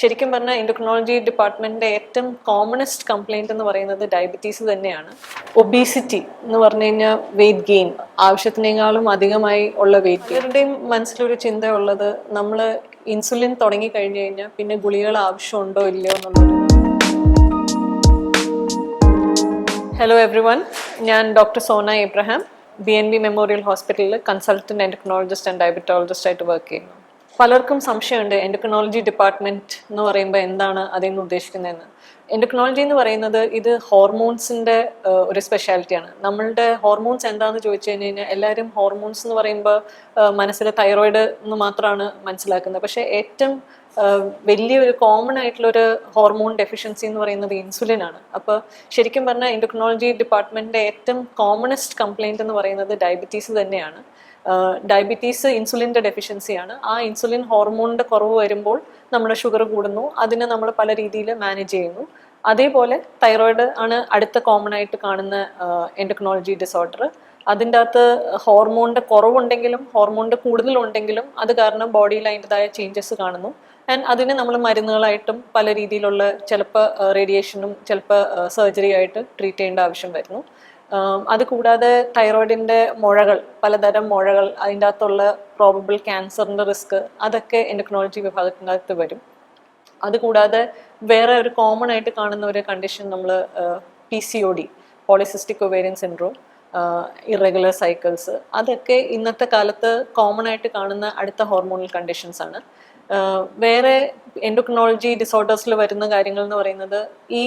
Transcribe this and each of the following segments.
ശരിക്കും പറഞ്ഞാൽ എൻഡോക്രിനോളജി ഡിപ്പാർട്ട്മെന്റിന്റെ ഏറ്റവും കോമണസ്റ്റ് കംപ്ലൈന്റ് എന്ന് പറയുന്നത് ഡയബറ്റീസ് തന്നെയാണ്. ഒബീസിറ്റി എന്ന് പറഞ്ഞു കഴിഞ്ഞാൽ വെയിറ്റ് ഗെയിൻ, ആവശ്യത്തിനേക്കാളും അധികമായി ഉള്ള വെയിറ്റ്. പലരുടെയും മനസ്സിലൊരു ചിന്ത ഉള്ളത് നമ്മൾ ഇൻസുലിൻ തുടങ്ങി കഴിഞ്ഞു കഴിഞ്ഞാൽ പിന്നെ ഗുളികൾ ആവശ്യമുണ്ടോ ഇല്ലയോ എന്നുള്ളത്. ഹലോ എവ്രിവൺ, ഞാൻ doctor Sona Abraham, BNB memorial ഹോസ്പിറ്റലിൽ കൺസൾട്ടന്റ് എൻഡോക്രിനോളജിസ്റ്റ് ആൻഡ് ഡയബറ്റോളജിസ്റ്റ് ആയിട്ട് വർക്ക് ചെയ്യുന്നു. പലർക്കും സംശയമുണ്ട് എൻഡോക്രിനോളജി ഡിപ്പാർട്ട്മെന്റ് എന്ന് പറയുമ്പോൾ എന്താണ് അതിന് ഉദ്ദേശിക്കുന്നതെന്ന്. എൻഡോക്രിനോളജി എന്ന് പറയുന്നത് ഇത് ഹോർമോൺസിന്റെ ഒരു സ്പെഷ്യാലിറ്റിയാണ്. നമ്മളുടെ ഹോർമോൺസ് എന്താണെന്ന് ചോദിച്ചു കഴിഞ്ഞ് കഴിഞ്ഞാൽ എല്ലാവരും ഹോർമോൺസ് എന്ന് പറയുമ്പോൾ മനസ്സിൽ തൈറോയിഡ് എന്ന് മാത്രമാണ് മനസ്സിലാക്കുന്നത്. പക്ഷേ ഏറ്റവും വലിയൊരു കോമൺ ആയിട്ടുള്ളൊരു ഹോർമോൺ ഡെഫിഷ്യൻസി എന്ന് പറയുന്നത് ഇൻസുലിൻ ആണ്. അപ്പോൾ ശരിക്കും പറഞ്ഞാൽ എൻഡോക്രിനോളജി ഡിപ്പാർട്ട്മെന്റിന്റെ ഏറ്റവും കോമണസ്റ്റ് കംപ്ലൈന്റ് എന്ന് പറയുന്നത് ഡയബറ്റീസ് തന്നെയാണ്. ഡയബറ്റീസ് ഇൻസുലിൻ്റെ ഡെഫിഷ്യൻസിയാണ്. ആ ഇൻസുലിൻ ഹോർമോണിൻ്റെ കുറവ് വരുമ്പോൾ നമ്മുടെ ഷുഗർ കൂടുന്നു, അതിനെ നമ്മൾ പല രീതിയിൽ മാനേജ് ചെയ്യുന്നു. അതേപോലെ തൈറോയിഡ് ആണ് അടുത്ത കോമൺ ആയിട്ട് കാണുന്ന എൻഡോക്രിനോളജി ഡിസോർഡർ. അതിൻ്റെ അകത്ത് ഹോർമോണിൻ്റെ കുറവുണ്ടെങ്കിലും ഹോർമോണിൻ്റെ കൂടുതലുണ്ടെങ്കിലും അത് കാരണം ബോഡിയിൽ അതിൻ്റെതായ ചേഞ്ചസ് കാണുന്നു. ആൻഡ് അതിനെ നമ്മൾ മരുന്നുകളായിട്ടും പല രീതിയിലുള്ള ചിലപ്പോൾ റേഡിയേഷനും ചിലപ്പോൾ സർജറി ആയിട്ട് ട്രീറ്റ് ചെയ്യേണ്ട ആവശ്യം വരുന്നു. അതുകൂടാതെ തൈറോയിഡിൻ്റെ മുഴകൾ, പലതരം മുഴകൾ, അതിൻ്റെ അകത്തുള്ള പ്രോബബിൾ ക്യാൻസറിൻ്റെ റിസ്ക്, അതൊക്കെ എൻഡോക്രിനോളജി വിഭാഗത്തിനകത്ത് വരും. അതുകൂടാതെ വേറെ ഒരു കോമൺ ആയിട്ട് കാണുന്ന ഒരു കണ്ടീഷൻ നമ്മൾ PCOD, polycystic ovarian syndrome, irregular cycles, അതൊക്കെ ഇന്നത്തെ കാലത്ത് കോമൺ ആയിട്ട് കാണുന്ന അടുത്ത ഹോർമോണൽ കണ്ടീഷൻസ് ആണ്. വേറെ എൻഡോക്രിനോളജി ഡിസോർഡേഴ്സിൽ വരുന്ന കാര്യങ്ങൾ എന്ന് പറയുന്നത്, ഈ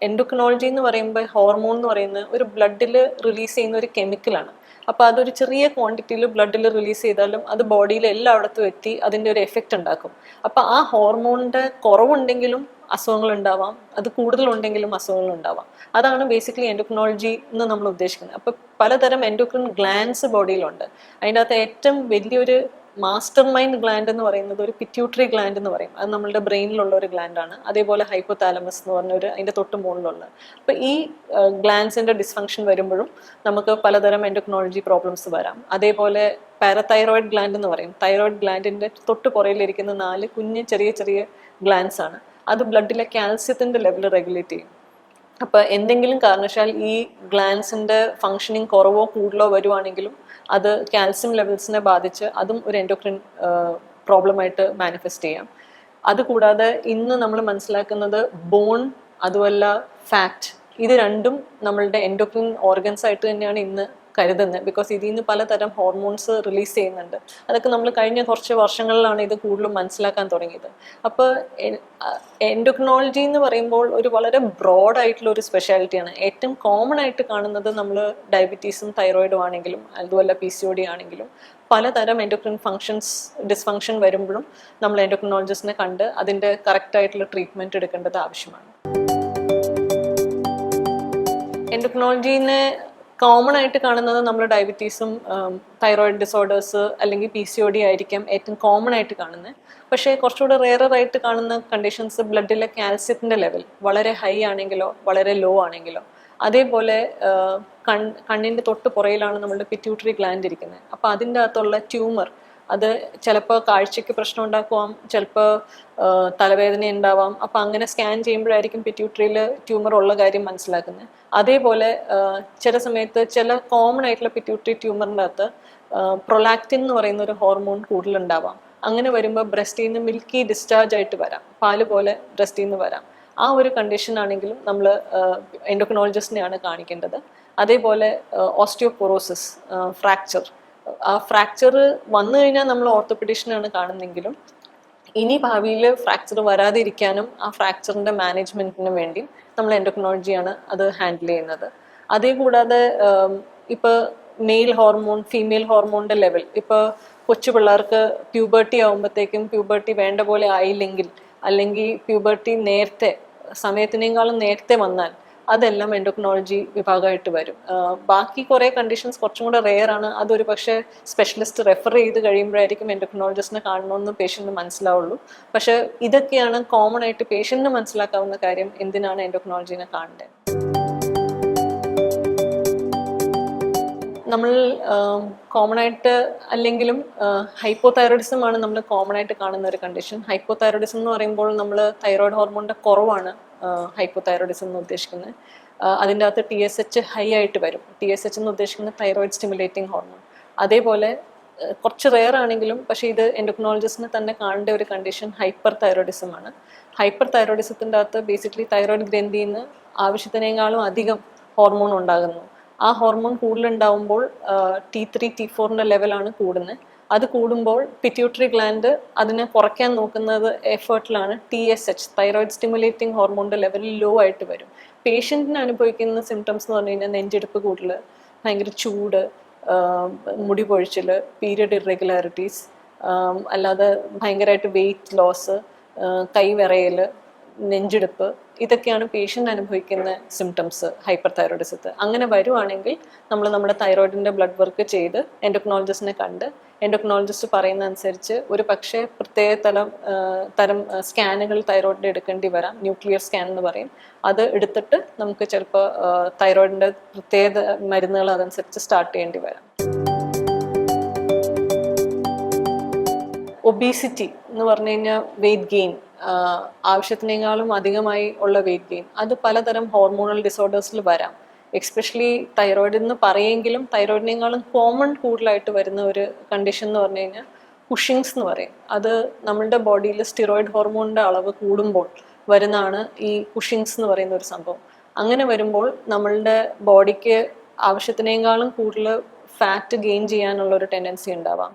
എൻഡോക്രിനോളജി എന്ന് പറയുമ്പോൾ ഹോർമോൺ എന്ന് പറയുന്നത് ഒരു ബ്ലഡിൽ റിലീസ് ചെയ്യുന്ന ഒരു കെമിക്കലാണ്. അപ്പോൾ അതൊരു ചെറിയ ക്വാണ്ടിറ്റിയിൽ ബ്ലഡിൽ റിലീസ് ചെയ്താലും അത് ബോഡിയിൽ എല്ലായിടത്തും എത്തി അതിൻ്റെ ഒരു എഫക്റ്റ് ഉണ്ടാക്കും. അപ്പോൾ ആ ഹോർമോണിൻ്റെ കുറവുണ്ടെങ്കിലും അസുഖങ്ങൾ ഉണ്ടാവാം, അത് കൂടുതലുണ്ടെങ്കിലും അസുഖങ്ങൾ ഉണ്ടാവാം. അതാണ് ബേസിക്കലി എൻഡോക്രിനോളജി എന്ന് നമ്മൾ ഉദ്ദേശിക്കുന്നത്. അപ്പോൾ പലതരം എൻഡോക്രിൻ ഗ്ലാൻഡ്സ് ബോഡിയിലുണ്ട്. അതിൻ്റെ അകത്ത് ഏറ്റവും വലിയൊരു മാസ്റ്റർ മൈൻഡ് ഗ്ലാൻഡ് എന്ന് പറയുന്നത് ഒരു പിറ്റ്യൂട്ടറി ഗ്ലാൻഡ് എന്ന് പറയും. അത് നമ്മളുടെ ബ്രെയിനിലുള്ള ഒരു ഗ്ലാൻഡാണ്. അതേപോലെ ഹൈപ്പോതാലമസ് എന്ന് പറഞ്ഞൊരു അതിൻ്റെ തൊട്ട് മുകളിലുള്ള. അപ്പോൾ ഈ ഗ്ലാൻഡ്സിൻ്റെ ഡിസ്ഫങ്ഷൻ വരുമ്പോഴും നമുക്ക് പലതരം എൻഡോക്രിനോളജി പ്രോബ്ലംസ് വരാം. അതേപോലെ പാരതൈറോയിഡ് ഗ്ലാൻഡ് എന്ന് പറയും. തൈറോയിഡ് ഗ്ലാൻഡിൻ്റെ തൊട്ട് പുറയിലിരിക്കുന്ന 4 കുഞ്ഞ് ചെറിയ ചെറിയ ഗ്ലാൻഡ്സ് ആണ്. അത് ബ്ലഡിലെ കാൽസ്യത്തിൻ്റെ ലെവൽ റെഗുലേറ്റ് ചെയ്യും. അപ്പോൾ എന്തെങ്കിലും കാരണവശാൽ ഈ ഗ്ലാൻഡ്സിൻ്റെ ഫങ്ഷനിങ് കുറവോ കൂടുതലോ വരുവാണെങ്കിലും അത് കാൽസ്യം ലെവൽസിനെ ബാധിച്ച് അതും ഒരു എൻഡോക്രിൻ പ്രോബ്ലമായിട്ട് മാനിഫെസ്റ്റ് ചെയ്യാം. അതുകൂടാതെ ഇന്ന് നമ്മൾ മനസ്സിലാക്കുന്നത് ബോൺ, അതുമല്ല ഫാറ്റ്, ഇത് രണ്ടും നമ്മളുടെ എൻഡോക്രിൻ ഓർഗൻസ് ആയിട്ട് തന്നെയാണ് ഇന്ന് കരുതുന്നത്. ബിക്കോസ് ഇതിൽ നിന്ന് പലതരം ഹോർമോൺസ് റിലീസ് ചെയ്യുന്നുണ്ട്. അതൊക്കെ നമ്മൾ കഴിഞ്ഞ കുറച്ച് വർഷങ്ങളിലാണ് ഇത് കൂടുതലും മനസ്സിലാക്കാൻ തുടങ്ങിയത്. അപ്പോൾ എൻഡോക്രിനോളജി എന്ന് പറയുമ്പോൾ ഒരു വളരെ ബ്രോഡ് ആയിട്ടുള്ള ഒരു സ്പെഷ്യാലിറ്റിയാണ്. ഏറ്റവും കോമൺ ആയിട്ട് കാണുന്നത് നമ്മൾ ഡയബറ്റീസും തൈറോയിഡും ആണെങ്കിലും അതുമല്ല PCOD ആണെങ്കിലും പലതരം എൻഡോക്രിൻ ഡിസ്ഫങ്ഷൻ വരുമ്പോഴും നമ്മൾ എൻഡോക്രിനോളജിസ്റ്റിനെ കണ്ട് അതിൻ്റെ കറക്റ്റായിട്ടുള്ള ട്രീറ്റ്മെൻറ്റ് എടുക്കേണ്ടത് ആവശ്യമാണ്. എൻഡോക്രിനോളജീനെ കോമൺ ആയിട്ട് കാണുന്നത് നമ്മൾ ഡയബറ്റീസും തൈറോയിഡ് ഡിസോർഡേഴ്സ് അല്ലെങ്കിൽ PCOD ആയിരിക്കാം ഏറ്റവും കോമൺ ആയിട്ട് കാണുന്നത്. പക്ഷേ കുറച്ചുകൂടെ റെയറായിട്ട് കാണുന്ന കണ്ടീഷൻസ് ബ്ലഡിലെ കാൽസ്യത്തിൻ്റെ ലെവൽ വളരെ ഹൈ ആണെങ്കിലോ വളരെ ലോ ആണെങ്കിലോ, അതേപോലെ കണ്ണിൻ്റെ തൊട്ട് പുറയിലാണ് നമ്മളുടെ പിറ്റ്യൂട്ടറി ഗ്ലാൻഡ് ഇരിക്കുന്നത്. അപ്പോൾ അതിൻ്റെ അകത്തുള്ള ട്യൂമർ, അത് ചിലപ്പോൾ കാഴ്ചയ്ക്ക് പ്രശ്നം ഉണ്ടാക്കുവാം, ചിലപ്പോൾ തലവേദന ഉണ്ടാവാം. അപ്പോൾ അങ്ങനെ സ്കാൻ ചെയ്യുമ്പോഴായിരിക്കും പിറ്റ്യൂട്ടറിയിൽ ട്യൂമർ ഉള്ള കാര്യം മനസ്സിലാക്കുന്നത്. അതേപോലെ ചില സമയത്ത് ചില കോമൺ ആയിട്ടുള്ള പിറ്റ്യൂട്ടറി ട്യൂമറിൻ്റെ അകത്ത് പ്രൊലാക്റ്റിൻ എന്ന് പറയുന്ന ഒരു ഹോർമോൺ കൂടുതലുണ്ടാവാം. അങ്ങനെ വരുമ്പോൾ ബ്രസ്റ്റിൽ നിന്ന് മിൽക്കി ഡിസ്ചാർജ് ആയിട്ട് വരാം, പാല് പോലെ ബ്രസ്റ്റിൽ നിന്ന് വരാം. ആ ഒരു കണ്ടീഷൻ ആണെങ്കിലും നമ്മൾ എൻഡോക്രിനോളജിസ്റ്റിനെയാണ് കാണിക്കേണ്ടത്. അതേപോലെ ഓസ്റ്റിയോപൊറോസിസ്, ഫ്രാക്ചർ, ആ ഫ്രാക്ചർ വന്നു കഴിഞ്ഞാൽ നമ്മൾ ഓർത്തോപെഡീഷ്യനാണ് കാണുന്നെങ്കിലും ഇനി ഭാവിയിൽ ഫ്രാക്ചർ വരാതിരിക്കാനും ആ ഫ്രാക്ചറിൻ്റെ മാനേജ്മെൻറ്റിന് വേണ്ടി നമ്മൾ എൻഡോക്രിനോളജിയാണ് അത് ഹാൻഡിൽ ചെയ്യുന്നത്. അതേ കൂടാതെ ഇപ്പോൾ മെയിൽ ഹോർമോൺ, ഫീമെയിൽ ഹോർമോണിൻ്റെ ലെവൽ, ഇപ്പോൾ കൊച്ചു പിള്ളേർക്ക് പ്യൂബർട്ടി ആകുമ്പോഴത്തേക്കും പ്യൂബർട്ടി വേണ്ട പോലെ ആയില്ലെങ്കിൽ, അല്ലെങ്കിൽ പ്യൂബർട്ടി നേരത്തെ സമയത്തിനേക്കാളും നേരത്തെ വന്നാൽ അതെല്ലാം എൻഡോക്രിനോളജി വിഭാഗമായിട്ട് വരും. ബാക്കി കുറേ കണ്ടീഷൻസ് കുറച്ചും കൂടെ റെയർ ആണ്. അതൊരു പക്ഷേ സ്പെഷ്യലിസ്റ്റ് റെഫർ ചെയ്ത് കഴിയുമ്പോഴായിരിക്കും എൻഡോക്രിനോളജിസ്റ്റിനെ കാണണമെന്ന് പേഷ്യൻറ്റിന് മനസ്സിലാവുള്ളൂ. പക്ഷേ ഇതൊക്കെയാണ് കോമൺ ആയിട്ട് പേഷ്യൻറ്റിന് മനസ്സിലാക്കാവുന്ന കാര്യം, എന്തിനാണ് എൻഡോക്രിനോളജിനെ കാണേണ്ടത്. നമ്മൾ കോമൺ ആയിട്ട് അല്ലെങ്കിലും ഹൈപ്പോതൈറോയിഡിസം ആണ് നമ്മൾ കോമൺ ആയിട്ട് കാണുന്ന ഒരു കണ്ടീഷൻ. ഹൈപ്പോതൈറോയിഡിസം എന്ന് പറയുമ്പോൾ നമ്മൾ തൈറോയ്ഡ് ഹോർമോണിന്റെ കുറവാണ് ഹൈപ്പോതൈറോയിഡിസം എന്ന് ഉദ്ദേശിക്കുന്നത്. അതിൻ്റെ അകത്ത് TSH ഹൈ ആയിട്ട് വരും. TSH എന്ന് ഉദ്ദേശിക്കുന്നത് തൈറോയിഡ് സ്റ്റിമുലേറ്റിംഗ് ഹോർമോൺ. അതേപോലെ കുറച്ച് റെയർ ആണെങ്കിലും പക്ഷേ ഇത് എൻഡോക്രിനോളജിസ്റ്റിനെ തന്നെ കാണേണ്ട ഒരു കണ്ടീഷൻ ഹൈപ്പർ തൈറോയിഡിസം ആണ്. ഹൈപ്പർ തൈറോയിഡിസത്തിൻ്റെ അകത്ത് ബേസിക്കലി തൈറോയിഡ് ഗ്രന്ഥിയിൽ നിന്ന് ആവശ്യത്തിനേക്കാളും അധികം ഹോർമോൺ ഉണ്ടാകുന്നു. ആ ഹോർമോൺ കൂടുതലുണ്ടാവുമ്പോൾ T3 T4ൻ്റെ ലെവലാണ് കൂടുന്നത്. അത് കൂടുമ്പോൾ പിറ്റ്യൂട്ടറി ഗ്ലാൻഡ് അതിനെ കുറയ്ക്കാൻ നോക്കുന്നത് എഫേർട്ടിലാണ്. TSH തൈറോയിഡ് സ്റ്റിമുലേറ്റിംഗ് ഹോർമോണിൻ്റെ ലെവലിൽ ലോ ആയിട്ട് വരും. പേഷ്യൻറ്റിന് അനുഭവിക്കുന്ന സിംറ്റംസ് എന്ന് പറഞ്ഞു കഴിഞ്ഞാൽ നെഞ്ചെടുപ്പ് കൂടുതൽ, ഭയങ്കര ചൂട്, മുടി പൊഴിച്ചിൽ, പീരിയഡ് ഇറെഗുലാരിറ്റീസ്, അല്ലാതെ ഭയങ്കരമായിട്ട് വെയിറ്റ് ലോസ്, കൈ വിറയൽ, നെഞ്ചെടുപ്പ്, ഇതൊക്കെയാണ് പേഷ്യൻ്റ് അനുഭവിക്കുന്ന സിംറ്റംസ് ഹൈപ്പർ തൈറോയിഡിസത്ത്. അങ്ങനെ വരുവാണെങ്കിൽ നമ്മൾ നമ്മുടെ തൈറോയിഡിൻ്റെ ബ്ലഡ് വർക്ക് ചെയ്ത് എൻഡോക്രിനോളജിസ്റ്റിനെ കണ്ട് എൻഡോക്രിനോളജിസ്റ്റ് പറയുന്ന അനുസരിച്ച് ഒരു പക്ഷേ പ്രത്യേക തരം സ്കാനുകൾ തൈറോയിഡിൻ്റെ എടുക്കേണ്ടി വരാം. ന്യൂക്ലിയർ സ്കാൻ എന്ന് പറയും. അത് എടുത്തിട്ട് നമുക്ക് ചിലപ്പോൾ തൈറോയിഡിൻ്റെ പ്രത്യേക മരുന്നുകൾ അതനുസരിച്ച് സ്റ്റാർട്ട് ചെയ്യേണ്ടി വരാം. ഒബീസിറ്റി എന്ന് പറഞ്ഞു കഴിഞ്ഞാൽ വെയിറ്റ് ഗെയിൻ, ആവശ്യത്തിനേക്കാളും അധികമായി ഉള്ള വെയിറ്റ് ഗെയിൻ, അത് പലതരം ഹോർമോണൽ ഡിസോർഡേഴ്സിൽ വരാം. എക്സ്പെഷ്യലി തൈറോയിഡ് എന്ന് പറയുമെങ്കിലും തൈറോയിഡിനേക്കാളും കോമൺ കൂടുതലായിട്ട് വരുന്ന ഒരു കണ്ടീഷൻ എന്ന് പറഞ്ഞു കഴിഞ്ഞാൽ കുഷിങ്സ് എന്ന് പറയും. അത് നമ്മളുടെ ബോഡിയിൽ സ്റ്റിറോയിഡ് ഹോർമോണിൻ്റെ അളവ് കൂടുമ്പോൾ വരുന്നതാണ് ഈ കുഷിങ്സ് എന്ന് പറയുന്ന ഒരു സംഭവം. അങ്ങനെ വരുമ്പോൾ നമ്മളുടെ ബോഡിക്ക് ആവശ്യത്തിനേക്കാളും കൂടുതൽ ഫാറ്റ് ഗെയിൻ ചെയ്യാനുള്ള ഒരു ടെൻഡൻസി ഉണ്ടാവാം.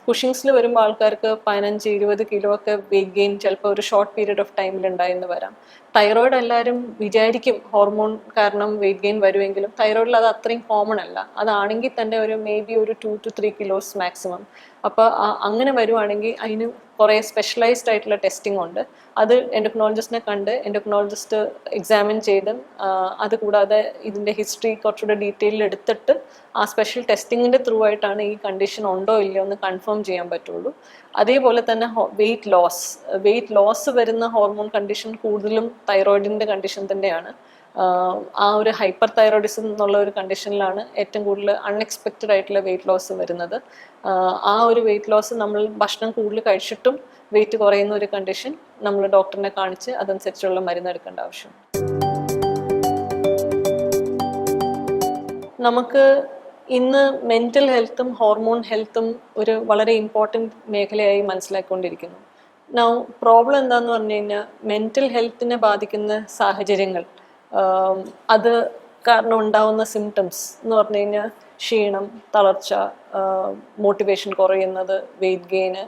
കുഷിങ്സിൽ വരുമ്പോൾ ആൾക്കാർക്ക് 15-20 കിലോ ഒക്കെ വെയിറ്റ് ഗെയിൻ ചിലപ്പോൾ ഒരു ഷോർട്ട് പീരീഡ് ഓഫ് ടൈമിൽ ഉണ്ടായെന്ന് വരാം. തൈറോയിഡ് എല്ലാവരും വിചാരിക്കും ഹോർമോൺ കാരണം വെയിറ്റ് ഗെയിൻ വരുമെങ്കിലും തൈറോയിഡിൽ അത് അത്രയും കോമൺ അല്ല. അതാണെങ്കിൽ തന്നെ ഒരു മേ ബി ഒരു 2 to 3 കിലോസ് മാക്സിമം. അപ്പോൾ അങ്ങനെ വരുവാണെങ്കിൽ അതിന് കുറേ സ്പെഷ്യലൈസ്ഡ് ആയിട്ടുള്ള ടെസ്റ്റിംഗ് ഉണ്ട്. അത് എൻഡോക്രിനോളജിസ്റ്റിനെ കണ്ട് എൻഡോക്രിനോളജിസ്റ്റ് എക്സാമിൻ ചെയ്ത് അതുകൂടാതെ ഇതിൻ്റെ ഹിസ്റ്ററി കുറച്ചുകൂടെ ഡീറ്റെയിൽ എടുത്തിട്ട് ആ സ്പെഷ്യൽ ടെസ്റ്റിങ്ങിൻ്റെ ത്രൂ ആയിട്ടാണ് ഈ കണ്ടീഷൻ ഉണ്ടോ ഇല്ലയോ എന്ന് കൺഫേം ചെയ്യാൻ പറ്റുള്ളൂ. അതേപോലെ തന്നെ വെയിറ്റ് ലോസ് വരുന്ന ഹോർമോൺ കണ്ടീഷൻ കൂടുതലും തൈറോയിഡിൻ്റെ കണ്ടീഷൻ തന്നെയാണ്. ആ ഒരു ഹൈപ്പർ തൈറോയിഡിസം എന്നുള്ള ഒരു കണ്ടീഷനിലാണ് ഏറ്റവും കൂടുതൽ അൺഎക്സ്പെക്റ്റഡ് ആയിട്ടുള്ള വെയിറ്റ് ലോസ് വരുന്നത്. ആ ഒരു വെയിറ്റ് ലോസ് നമ്മൾ ഭക്ഷണം കൂടുതൽ കഴിച്ചിട്ടും വെയിറ്റ് കുറയുന്ന ഒരു കണ്ടീഷൻ നമ്മൾ ഡോക്ടറിനെ കാണിച്ച് അതനുസരിച്ചുള്ള മരുന്ന് എടുക്കേണ്ട ആവശ്യം. നമുക്ക് ഇന്ന് മെൻ്റൽ ഹെൽത്തും ഹോർമോൺ ഹെൽത്തും ഒരു വളരെ ഇമ്പോർട്ടൻറ്റ് മേഖലയായി മനസ്സിലാക്കിക്കൊണ്ടിരിക്കുന്നു. നൗ പ്രോബ്ലം എന്താണെന്ന് പറഞ്ഞു കഴിഞ്ഞാൽ മെൻ്റൽ ഹെൽത്തിനെ ബാധിക്കുന്ന സാഹചര്യങ്ങൾ, അത് കാരണം ഉണ്ടാവുന്ന സിംറ്റംസ് എന്ന് പറഞ്ഞു കഴിഞ്ഞാൽ ക്ഷീണം, തളർച്ച, മോട്ടിവേഷൻ കുറയുന്നത്, വെയിറ്റ് ഗെയിന്,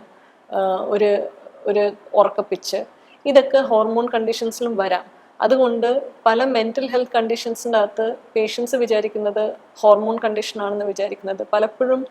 ഒരു ഉറക്കപ്പിച്ച്, ഇതൊക്കെ ഹോർമോൺ കണ്ടീഷൻസിലും വരാം. അതുകൊണ്ട് പല മെൻ്റൽ ഹെൽത്ത് കണ്ടീഷൻസിൻ്റെ അകത്ത് പേഷ്യൻസ് വിചാരിക്കുന്നത് ഹോർമോൺ കണ്ടീഷനാണെന്ന് വിചാരിക്കുന്നത് പലപ്പോഴും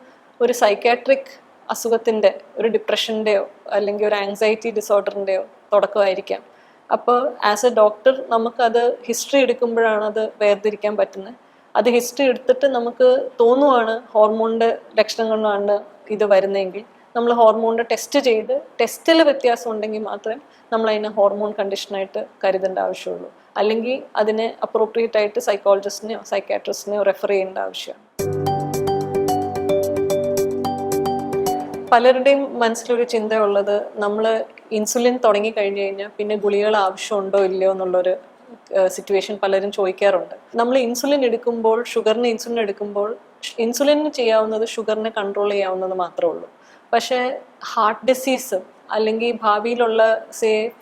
ഒരു സൈക്കാട്രിക് അസുഖത്തിൻ്റെ, ഒരു ഡിപ്രഷൻ്റെയോ അല്ലെങ്കിൽ ഒരു ആങ്സൈറ്റി ഡിസോർഡറിൻ്റെയോ തുടക്കമായിരിക്കാം. അപ്പോൾ ആസ് എ ഡോക്ടർ നമുക്കത് ഹിസ്റ്ററി എടുക്കുമ്പോഴാണ് അത് വേർതിരിക്കാൻ പറ്റുന്നത്. അത് ഹിസ്റ്ററി എടുത്തിട്ട് നമുക്ക് തോന്നുവാണ് ഹോർമോണിൻ്റെ ലക്ഷണങ്ങളാണ് ഇത് വരുന്നതെങ്കിൽ നമ്മൾ ഹോർമോണിൻ്റെ ടെസ്റ്റ് ചെയ്ത് ടെസ്റ്റിൽ വ്യത്യാസം ഉണ്ടെങ്കിൽ മാത്രമേ നമ്മൾ അതിനെ ഹോർമോൺ കണ്ടീഷനായിട്ട് കരുതേണ്ട ആവശ്യമുള്ളൂ. അല്ലെങ്കിൽ അതിനെ അപ്രോപ്രിയേറ്റ് ആയിട്ട് സൈക്കോളജിസ്റ്റിനെയോ സൈക്കാട്രിസ്റ്റിനെയോ റെഫർ ചെയ്യേണ്ട ആവശ്യമാണ്. പലരുടെയും മനസ്സിലൊരു ചിന്തയുള്ളത് നമ്മൾ ഇൻസുലിൻ തുടങ്ങി കഴിഞ്ഞു കഴിഞ്ഞാൽ പിന്നെ ഗുളികൾ ആവശ്യമുണ്ടോ ഇല്ലയോ എന്നുള്ളൊരു സിറ്റുവേഷൻ പലരും ചോദിക്കാറുണ്ട്. നമ്മൾ ഇൻസുലിൻ എടുക്കുമ്പോൾ, ഷുഗറിന് ഇൻസുലിൻ എടുക്കുമ്പോൾ ഇൻസുലിന് ചെയ്യാവുന്നത് ഷുഗറിനെ കൺട്രോൾ ചെയ്യാവുന്നത് മാത്രമേ ഉള്ളൂ. പക്ഷേ ഹാർട്ട് ഡിസീസ് അല്ലെങ്കിൽ ഭാവിയിലുള്ള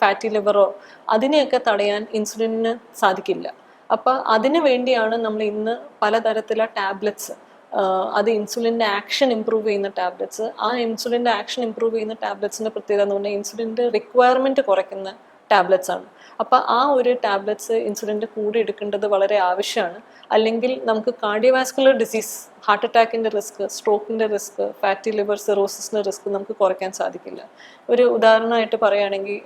ഫാറ്റി ലിവറോ അതിനെയൊക്കെ തടയാൻ ഇൻസുലിന് സാധിക്കില്ല. അപ്പോൾ അതിനു വേണ്ടിയാണ് നമ്മൾ ഇന്ന് പലതരത്തിലുള്ള ടാബ്ലറ്റ്സ്, അത് ഇൻസുലിൻ്റെ ആക്ഷൻ ഇമ്പ്രൂവ് ചെയ്യുന്ന ടാബ്ലറ്റ്സ്. ആ ഇൻസുലിൻ്റെ ആക്ഷൻ ഇമ്പ്രൂവ് ചെയ്യുന്ന ടാബ്ലറ്റ്സിൻ്റെ പ്രത്യേകത എന്ന് പറഞ്ഞാൽ ഇൻസുലിൻ്റെ റിക്വയർമെൻറ്റ് കുറയ്ക്കുന്ന ടാബ്ലറ്റ്സ് ആണ്. അപ്പോൾ ആ ഒരു ടാബ്ലറ്റ്സ് ഇൻസുലിൻ്റെ കൂടെ എടുക്കേണ്ടത് വളരെ ആവശ്യമാണ്. അല്ലെങ്കിൽ നമുക്ക് കാർഡിയോവാസ്കുലർ ഡിസീസ്, ഹാർട്ട് അറ്റാക്കിൻ്റെ റിസ്ക്, സ്ട്രോക്കിൻ്റെ റിസ്ക്, ഫാറ്റി ലിവർ സിറോസിസിൻ്റെ റിസ്ക് നമുക്ക് കുറയ്ക്കാൻ സാധിക്കില്ല. ഒരു ഉദാഹരണമായിട്ട് പറയുകയാണെങ്കിൽ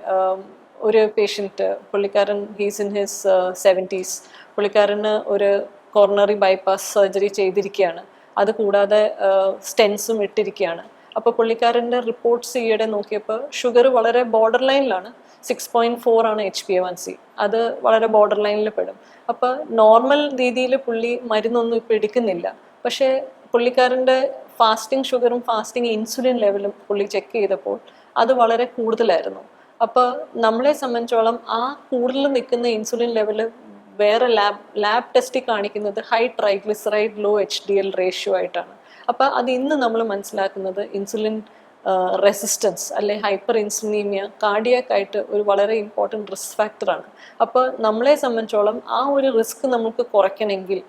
ഒരു പേഷ്യൻറ്റ്, പുള്ളിക്കാരൻ ഹീസ് ഇൻ ഹിസ് 70s, പുള്ളിക്കാരന് ഒരു കോർണറി ബൈപ്പാസ് സർജറി ചെയ്തിരിക്കുകയാണ്. അതുകൂടാതെ സ്റ്റെൻസും ഇട്ടിരിക്കുകയാണ്. അപ്പോൾ പുള്ളിക്കാരൻ്റെ റിപ്പോർട്ട്സ് ഈയിടെ നോക്കിയപ്പോൾ ഷുഗർ വളരെ ബോർഡർ ലൈനിലാണ്. 6.4 ആണ് HbA1c. അത് വളരെ ബോർഡർ ലൈനിൽ പെടും. അപ്പോൾ നോർമൽ രീതിയിൽ പുള്ളി മരുന്നൊന്നും ഇപ്പോൾ എടുക്കുന്നില്ല. പക്ഷേ പുള്ളിക്കാരൻ്റെ ഫാസ്റ്റിംഗ് ഷുഗറും ഫാസ്റ്റിംഗ് ഇൻസുലിൻ ലെവലും പുള്ളി ചെക്ക് ചെയ്തപ്പോൾ അത് വളരെ കൂടുതലായിരുന്നു. അപ്പോൾ നമ്മളെ സംബന്ധിച്ചോളം ആ കൂടുതൽ നിൽക്കുന്ന ഇൻസുലിൻ ലെവല് വേറെ ലാബ് ടെസ്റ്റിൽ കാണിക്കുന്നത് high triglyceride low HDL ratio ആയിട്ടാണ്. അപ്പോൾ അത് ഇന്ന് നമ്മൾ മനസ്സിലാക്കുന്നത് ഇൻസുലിൻ റെസിസ്റ്റൻസ് അല്ലെ ഹൈപ്പർ ഇൻസുലിനീമിയ കാർഡിയാക് ആയിട്ട് ഒരു വളരെ ഇമ്പോർട്ടൻറ്റ് റിസ്ക് ഫാക്ടറാണ്. അപ്പോൾ നമ്മളെ സംബന്ധിച്ചോളം ആ ഒരു റിസ്ക് നമുക്ക് കുറയ്ക്കണമെങ്കിൽ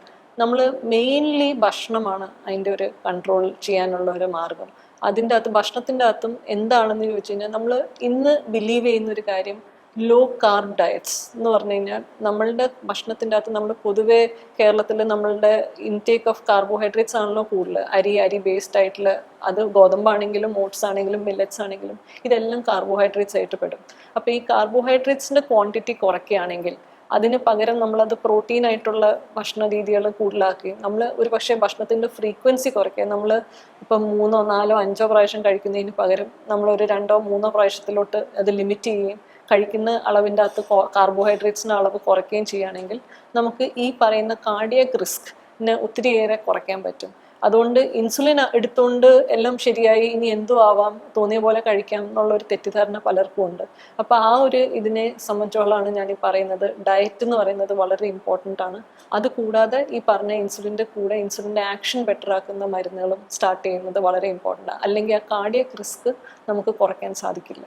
നമ്മൾ മെയിൻലി ഭക്ഷണമാണ് അതിൻ്റെ ഒരു കൺട്രോൾ ചെയ്യാനുള്ള ഒരു മാർഗം. അതിൻ്റെ അകത്ത് ഭക്ഷണത്തിൻ്റെ അകത്തും എന്താണെന്ന് ചോദിച്ചു കഴിഞ്ഞാൽ നമ്മൾ ഇന്ന് ബിലീവ് ചെയ്യുന്ന ഒരു കാര്യം ലോ കാർബ് ഡയറ്റ്സ് എന്ന് പറഞ്ഞു കഴിഞ്ഞാൽ നമ്മളുടെ ഭക്ഷണത്തിൻ്റെ അകത്ത് നമ്മൾ പൊതുവേ കേരളത്തിൽ നമ്മളുടെ ഇൻടേക്ക് ഓഫ് കാർബോഹൈഡ്രേറ്റ്സ് ആണല്ലോ കൂടുതൽ. അരി ബേസ്ഡ് ആയിട്ടുള്ള അത് ഗോതമ്പാണെങ്കിലും ഓട്സ് ആണെങ്കിലും മില്ലറ്റ്സ് ആണെങ്കിലും ഇതെല്ലാം കാർബോഹൈഡ്രേറ്റ്സ് ആയിട്ട് പെടും. അപ്പോൾ ഈ കാർബോഹൈഡ്രേറ്റ്സിൻ്റെ ക്വാണ്ടിറ്റി കുറയ്ക്കുകയാണെങ്കിൽ അതിന് പകരം നമ്മളത് പ്രോട്ടീൻ ആയിട്ടുള്ള ഭക്ഷണ രീതികൾ കൂടുതലാക്കി നമ്മൾ ഒരു പക്ഷേ ഭക്ഷണത്തിൻ്റെ ഫ്രീക്വൻസി കുറയ്ക്കുക. നമ്മൾ ഇപ്പം 3, 4, 5 പ്രാവശ്യം കഴിക്കുന്നതിന് പകരം നമ്മളൊരു 2, 3 പ്രാവശ്യത്തിലോട്ട് അത് ലിമിറ്റ് ചെയ്യുകയും കഴിക്കുന്ന അളവിൻ്റെ അകത്ത് കാർബോഹൈഡ്രേറ്റ്സിൻ്റെ അളവ് കുറയ്ക്കുകയും ചെയ്യുകയാണെങ്കിൽ നമുക്ക് ഈ പറയുന്ന കാർഡിയക് റിസ്കിനെ ഒത്തിരിയേറെ കുറയ്ക്കാൻ പറ്റും. അതുകൊണ്ട് ഇൻസുലിൻ എടുത്തുകൊണ്ട് എല്ലാം ശരിയായി ഇനി എന്തു ആവാം തോന്നിയ പോലെ കഴിക്കാം എന്നുള്ളൊരു തെറ്റിദ്ധാരണ പലർക്കും ഉണ്ട്. അപ്പോൾ ആ ഒരു ഇതിനെ സംബന്ധിച്ചോളാണ് ഞാൻ ഈ പറയുന്നത്. ഡയറ്റ് എന്ന് പറയുന്നത് വളരെ ഇമ്പോർട്ടൻ്റ് ആണ്. അതുകൂടാതെ ഈ പറഞ്ഞ ഇൻസുലിൻ്റെ കൂടെ ഇൻസുലിൻ്റെ ആക്ഷൻ ബെറ്റർ ആക്കുന്ന മരുന്നുകളും സ്റ്റാർട്ട് ചെയ്യുന്നത് വളരെ ഇമ്പോർട്ടൻ്റ് ആണ്. അല്ലെങ്കിൽ ആ കാർഡിയക് റിസ്ക് നമുക്ക് കുറയ്ക്കാൻ സാധിക്കില്ല.